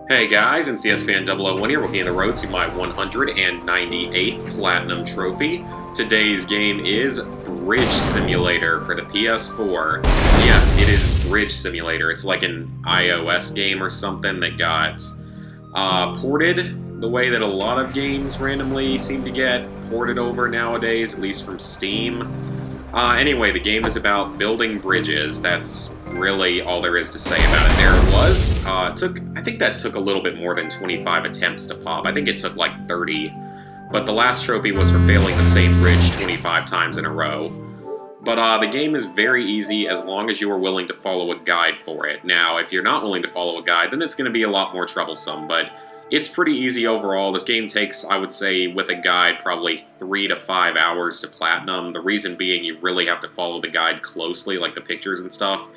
Hey guys, NCS Fan 001 here, looking at the road to my 198th Platinum Trophy. Today's game is Bridge Simulator for the PS4. Yes, it is Bridge Simulator. It's like an iOS game or something that got ported the way that a lot of games randomly seem to get ported over nowadays, at least from Steam. Anyway, the game is about building bridges. That's really all there is to say about it. There it was. I think that took a little bit more than 25 attempts to pop. I think it took like 30. But the last trophy was for failing the same bridge 25 times in a row. But the game is very easy as long as you are willing to follow a guide for it. Now, if you're not willing to follow a guide, then it's going to be a lot more troublesome. But it's pretty easy overall. This game takes, I would say, with a guide, probably 3 to 5 hours to platinum. The reason being you really have to follow the guide closely, like the pictures and stuff.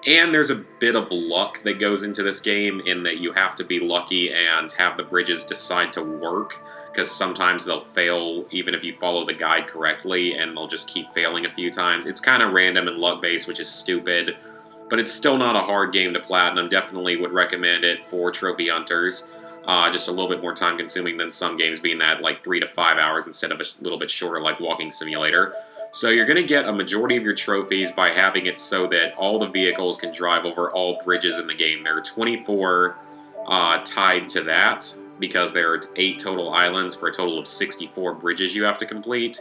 And there's a bit of luck that goes into this game in that you have to be lucky and have the bridges decide to work, because sometimes they'll fail even if you follow the guide correctly, and they'll just keep failing a few times. It's kind of random and luck-based, which is stupid, but it's still not a hard game to platinum. Definitely would recommend it for trophy hunters. Just a little bit more time-consuming than some games, being that like 3 to 5 hours instead of a little bit shorter like Walking Simulator. So you're going to get a majority of your trophies by having it so that all the vehicles can drive over all bridges in the game. There are 24 tied to that, because there are 8 total islands for a total of 64 bridges you have to complete.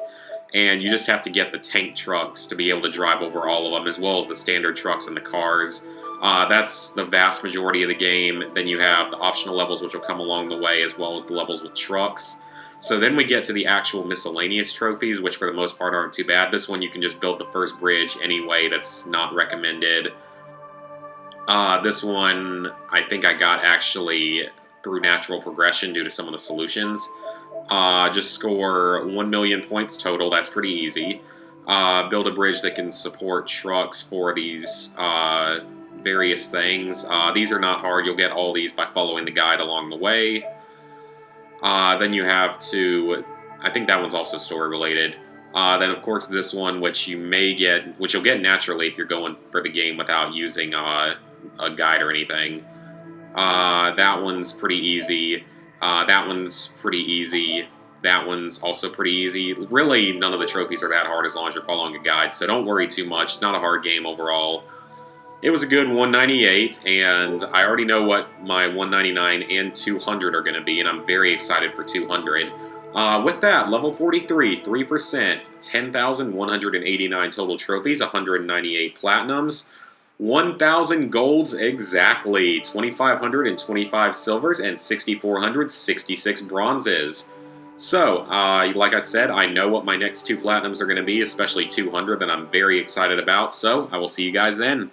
And you just have to get the tank trucks to be able to drive over all of them, as well as the standard trucks and the cars. That's the vast majority of the game. Then you have the optional levels, which will come along the way, as well as the levels with trucks. So then we get to the actual miscellaneous trophies, which for the most part aren't too bad. This one you can just build the first bridge anyway. That's not recommended. This one I think I got actually through natural progression due to some of the solutions. Just score 1 million points total. That's pretty easy. Build a bridge that can support trucks for these various things. These are not hard. You'll get all these by following the guide along the way. Then you have to, I think that one's also story related. Then of course this one, which you may get, which you'll get naturally if you're going for the game without using a guide or anything. That one's pretty easy. That one's pretty easy. That one's also pretty easy. Really, none of the trophies are that hard as long as you're following a guide, so don't worry too much. It's not a hard game overall. It was a good 198, and I already know what my 199 and 200 are going to be, and I'm very excited for 200. With that, level 43, 3%, 10,189 total trophies, 198 platinums, 1,000 golds exactly, 2,525 silvers, and 6,466 bronzes. So, like I said, I know what my next 2 platinums are going to be, especially 200 that I'm very excited about, so I will see you guys then.